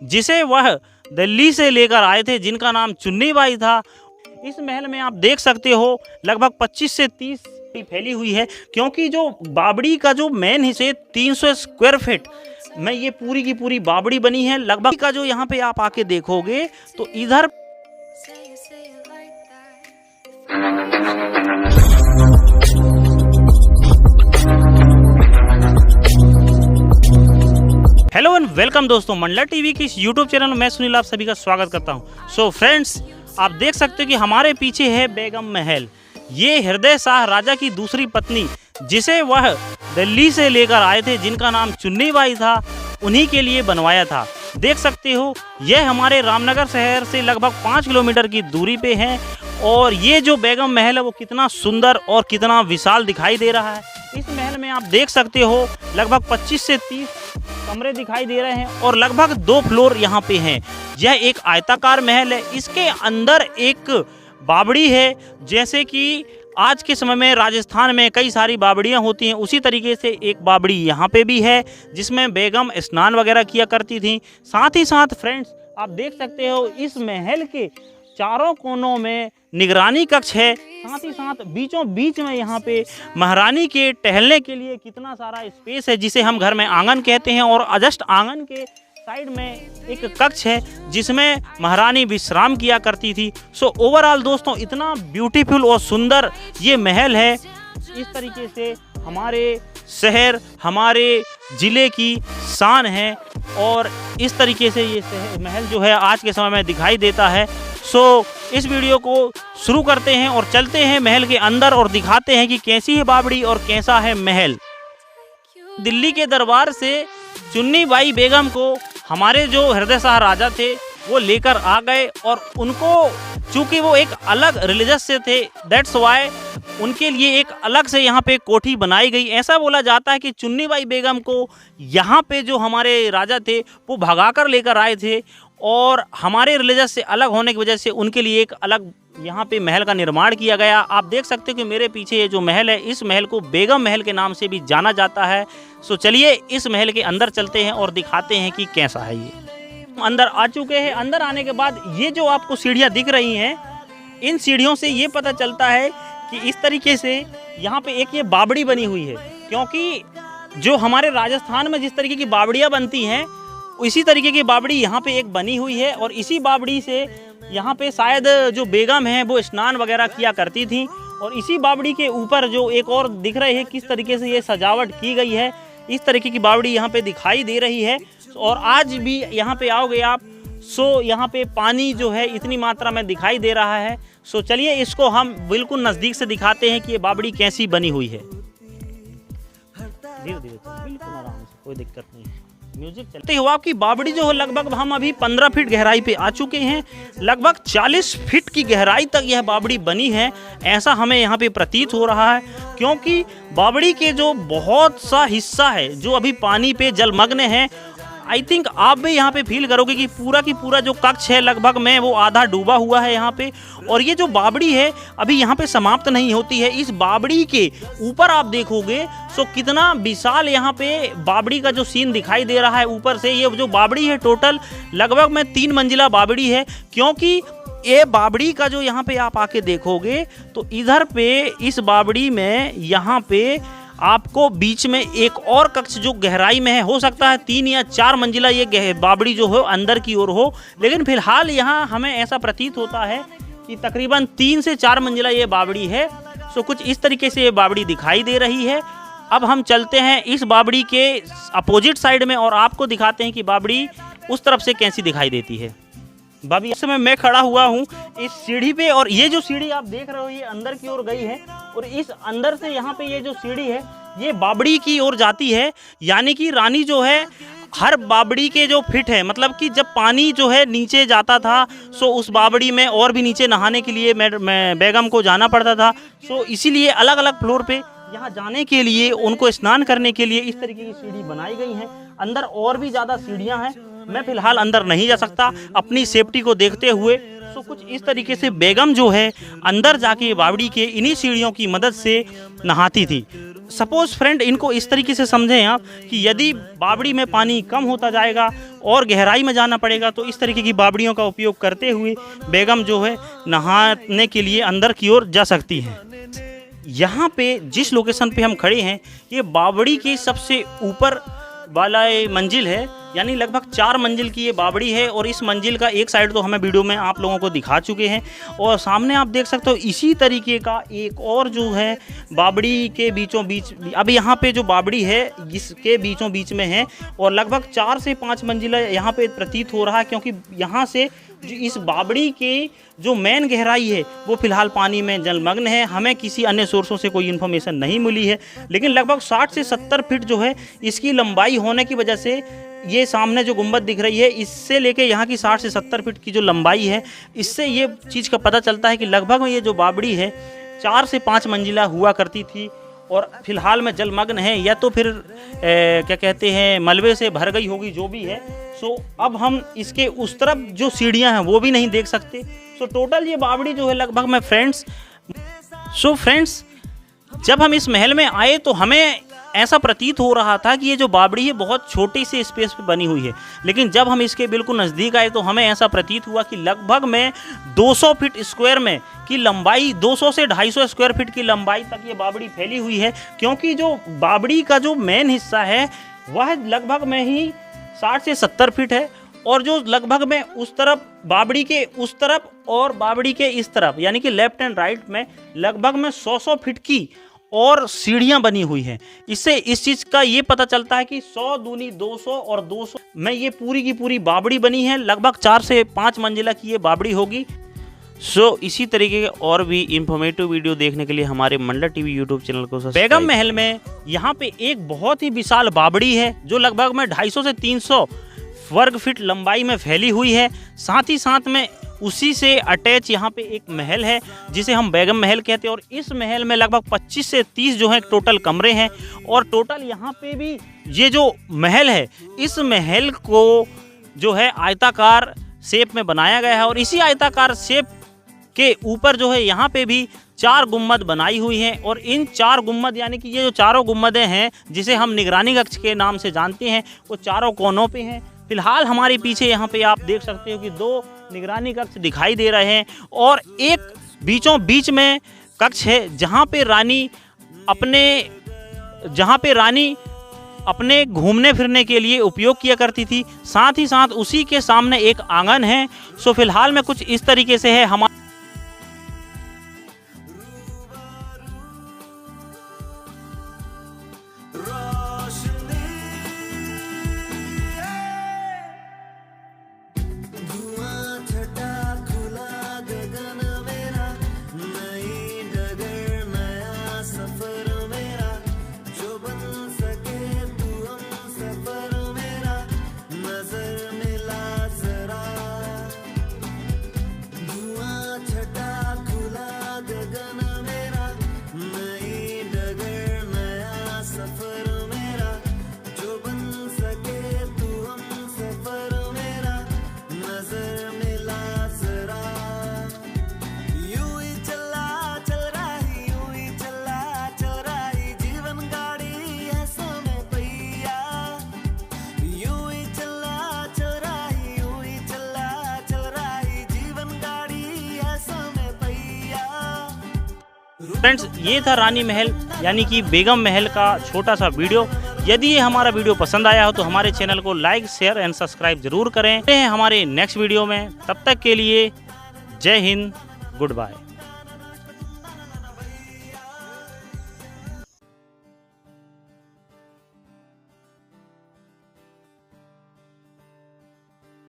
जिसे वह दिल्ली से लेकर आए थे, जिनका नाम चुन्नी बाई था। इस महल में आप देख सकते हो लगभग 25 से 30 फैली हुई है, क्योंकि जो बावड़ी का जो मेन हिस्से 300 स्क्वायर फीट में ये पूरी की पूरी बावड़ी बनी है। लगभग का जो यहाँ पे आप आके देखोगे तो इधर हेलो एंड वेलकम दोस्तों, मंडला टीवी की इस यूट्यूब चैनल में मैं सुनील आप सभी का स्वागत करता हूं। सो फ्रेंड्स, आप देख सकते हो कि हमारे पीछे है बेगम महल। ये हृदय शाह राजा की दूसरी पत्नी, जिसे वह दिल्ली से लेकर आए थे, जिनका नाम चुन्नी बाई था, उन्हीं के लिए बनवाया था। देख सकते हो यह हमारे रामनगर शहर से लगभग 5 किलोमीटर की दूरी पे है। और ये जो बेगम महल है वो कितना सुंदर और कितना विशाल दिखाई दे रहा है। इस महल में आप देख सकते हो लगभग 25 से 30 कमरे दिखाई दे रहे हैं और लगभग 2 फ्लोर यहाँ पे हैं। यह एक आयताकार महल है। इसके अंदर एक बावड़ी है, जैसे कि आज के समय में राजस्थान में कई सारी बावड़ियाँ होती हैं, उसी तरीके से एक बावड़ी यहाँ पे भी है, जिसमें बेगम स्नान वगैरह किया करती थी। साथ ही साथ फ्रेंड्स, आप देख सकते हो इस महल के चारों कोनों में निगरानी कक्ष है। साथ ही साथ बीचों बीच में यहाँ पे महारानी के टहलने के लिए कितना सारा स्पेस है, जिसे हम घर में आंगन कहते हैं। और जस्ट आंगन के साइड में एक कक्ष है, जिसमें महारानी विश्राम किया करती थी। सो ओवरऑल दोस्तों, इतना ब्यूटीफुल और सुंदर ये महल है। इस तरीके से हमारे शहर, हमारे ज़िले की शान है और इस तरीके से ये महल जो है आज के समय में दिखाई देता है। सो इस वीडियो को शुरू करते हैं और चलते हैं महल के अंदर और दिखाते हैं कि कैसी है बावड़ी और कैसा है महल। दिल्ली के दरबार से चुन्नी बाई बेगम को हमारे जो हृदय शाह राजा थे वो लेकर आ गए, और उनको चूँकि वो एक अलग रिलीजस से थे, दैट्स वाई उनके लिए एक अलग से यहाँ पे कोठी बनाई गई। ऐसा बोला जाता है कि चुन्नी बाई बेगम को यहाँ पे जो हमारे राजा थे वो भगाकर लेकर आए थे, और हमारे रिलीजस से अलग होने की वजह से उनके लिए एक अलग यहाँ पे महल का निर्माण किया गया। आप देख सकते हो कि मेरे पीछे ये जो महल है, इस महल को बेगम महल के नाम से भी जाना जाता है। सो चलिए इस महल के अंदर चलते हैं और दिखाते हैं कि कैसा है ये। अंदर आ चुके हैं। अंदर आने के बाद ये जो आपको सीढ़ियाँ दिख रही हैं, इन सीढ़ियों से ये पता चलता है कि इस तरीके से यहाँ पे एक ये बावड़ी बनी हुई है, क्योंकि जो हमारे राजस्थान में जिस तरीके की बावड़ियाँ बनती हैं, इसी तरीके की बावड़ी यहाँ पे एक बनी हुई है। और इसी बावड़ी से यहाँ पे शायद जो बेगम है वो स्नान वगैरह किया करती थी। और इसी बावड़ी के ऊपर जो एक और दिख रहे हैं किस तरीके से ये सजावट की गई है, इस तरीके की बावड़ी यहाँ पे दिखाई दे रही है। और आज भी यहाँ पे आओगे आप, सो यहाँ पे पानी जो है इतनी मात्रा में दिखाई दे रहा है। सो चलिए इसको हम बिल्कुल नज़दीक से दिखाते हैं कि ये बावड़ी कैसी बनी हुई है। धीरे धीरे बिल्कुल आराम से, कोई दिक्कत नहीं है। म्यूजिक चलते हुआ आपकी बावड़ी जो है लगभग हम अभी 15 फीट गहराई पे आ चुके हैं। लगभग 40 फीट की गहराई तक यह बावड़ी बनी है, ऐसा हमें यहाँ पे प्रतीत हो रहा है, क्योंकि बावड़ी के जो बहुत सा हिस्सा है जो अभी पानी पे जलमग्न है। आई थिंक आप भी यहाँ पे फील करोगे कि पूरा की पूरा जो कक्ष है लगभग में वो आधा डूबा हुआ है यहाँ पे। और ये जो बावड़ी है अभी यहाँ पे समाप्त नहीं होती है। इस बावड़ी के ऊपर आप देखोगे सो कितना विशाल यहाँ पे बावड़ी का जो सीन दिखाई दे रहा है ऊपर से। ये जो बावड़ी है टोटल लगभग में 3 मंजिला बावड़ी है, क्योंकि ये बावड़ी का जो यहाँ पे आप आके देखोगे तो इधर पे इस बावड़ी में यहाँ पे आपको बीच में एक और कक्ष जो गहराई में है, हो सकता है 3 या 4 मंजिला ये बावड़ी जो हो अंदर की ओर हो, लेकिन फिलहाल यहाँ हमें ऐसा प्रतीत होता है कि तकरीबन 3 से 4 मंजिला ये बावड़ी है। सो कुछ इस तरीके से ये बावड़ी दिखाई दे रही है। अब हम चलते हैं इस बावड़ी के अपोजिट साइड में और आपको दिखाते हैं कि बावड़ी उस तरफ से कैसी दिखाई देती है। भाभी, इस समय मैं खड़ा हुआ हूँ इस सीढ़ी पे, और ये जो सीढ़ी आप देख रहे हो ये अंदर की ओर गई है, और इस अंदर से यहाँ पे ये जो सीढ़ी है ये बावड़ी की ओर जाती है। यानी कि रानी जो है हर बावड़ी के जो फिट है, मतलब कि जब पानी जो है नीचे जाता था सो उस बावड़ी में और भी नीचे नहाने के लिए मैं बेगम को जाना पड़ता था। सो इसीलिए अलग अलग फ्लोर पे यहाँ जाने के लिए, उनको स्नान करने के लिए इस तरीके की सीढ़ी बनाई गई है। अंदर और भी ज़्यादा सीढ़ियाँ हैं, मैं फिलहाल अंदर नहीं जा सकता अपनी सेफ्टी को देखते हुए। सो कुछ इस तरीके से बेगम जो है अंदर जाके बावड़ी के इन्हीं सीढ़ियों की मदद से नहाती थी। सपोज फ्रेंड, इनको इस तरीके से समझें आप कि यदि बावड़ी में पानी कम होता जाएगा और गहराई में जाना पड़ेगा तो इस तरीके की बावड़ियों का उपयोग करते हुए बेगम जो है नहाने के लिए अंदर की ओर जा सकती हैं। यहाँ पे जिस लोकेशन पे हम खड़े हैं ये बावड़ी के सबसे ऊपर वाला मंजिल है, यानी लगभग 4 मंजिल की ये बावड़ी है और इस मंजिल का एक साइड तो हमें वीडियो में आप लोगों को दिखा चुके हैं और सामने आप देख सकते हो इसी तरीके का एक और जो है बावड़ी के बीचों बीच, अब यहाँ पे जो बावड़ी है इसके बीचों बीच में है और लगभग 4 से 5 मंजिला यहाँ पे प्रतीत हो रहा है, क्योंकि यहाँ से जो इस बावड़ी के जो मेन गहराई है वो फिलहाल पानी में जलमग्न है। हमें किसी अन्य सोर्सों से कोई इन्फॉर्मेशन नहीं मिली है, लेकिन लगभग 60 से 70 फीट जो है इसकी लंबाई होने की वजह से ये सामने जो गुंबद दिख रही है इससे लेके यहाँ की 60 से 70 फीट की जो लंबाई है, इससे ये चीज़ का पता चलता है कि लगभग ये जो बावड़ी है 4 से 5 मंजिला हुआ करती थी और फिलहाल में जलमग्न है, या तो फिर क्या कहते हैं मलबे से भर गई होगी, जो भी है। सो अब हम इसके उस तरफ जो सीढ़ियां हैं वो भी नहीं देख सकते। सो टोटल ये बावड़ी जो है लगभग में फ्रेंड्स, जब हम इस महल में आए तो हमें ऐसा प्रतीत हो रहा था कि ये जो बावड़ी है बहुत छोटी सी स्पेस पे बनी हुई है, लेकिन जब हम इसके बिल्कुल नज़दीक आए तो हमें ऐसा प्रतीत हुआ कि लगभग में 200 फीट स्क्वायर में की लंबाई, 200 से 250 स्क्वायर फीट की लंबाई तक ये बावड़ी फैली हुई है, क्योंकि जो बावड़ी का जो मेन हिस्सा है वह लगभग में ही 60 से 70 फीट है और जो लगभग में उस तरफ बावड़ी के उस तरफ और बावड़ी के इस तरफ यानी कि लेफ्ट एंड राइट में लगभग में 100 फीट की और सीढ़ियां बनी हुई हैं। इससे इस चीज़ का ये पता चलता है कि 100 दूनी 200 और 200 में ये पूरी की पूरी बावड़ी बनी है। लगभग 4 से 5 मंजिला की ये बावड़ी होगी। इसी तरीके के और भी इंफॉर्मेटिव वीडियो देखने के लिए हमारे मंडला टीवी यूट्यूब चैनल को सब्सक्राइब। बेगम महल में यहाँ पे एक बहुत ही विशाल बावड़ी है जो लगभग में 250 से 300 वर्ग फीट लंबाई में फैली हुई है। साथ ही साथ में उसी से अटैच यहाँ पे एक महल है जिसे हम बेगम महल कहते हैं और इस महल में लगभग 25 से 30 जो है टोटल कमरे हैं और टोटल यहाँ पे भी ये जो महल है इस महल को जो है आयताकार शेप में बनाया गया है और इसी आयताकार शेप के ऊपर जो है यहाँ पे भी 4 गुम्बद बनाई हुई हैं और इन 4 गुम्बद यानी कि ये जो चारों गुम्बदें हैं जिसे हम निगरानी कक्ष के नाम से जानते हैं वो चारों कोनों पे हैं। फिलहाल हमारे पीछे यहाँ पे आप देख सकते हो कि 2 निगरानी कक्ष दिखाई दे रहे हैं और एक बीचों बीच में कक्ष है जहाँ पे रानी अपने घूमने फिरने के लिए उपयोग किया करती थी। साथ ही साथ उसी के सामने एक आंगन है। फिलहाल में कुछ इस तरीके से है हमारा फ्रेंड्स, ये था रानी महल यानी कि बेगम महल का छोटा सा वीडियो। यदि ये हमारा वीडियो पसंद आया हो तो हमारे चैनल को लाइक शेयर एंड सब्सक्राइब जरूर करें। हमारे नेक्स्ट वीडियो में, तब तक के लिए जय हिंद, गुड बाय।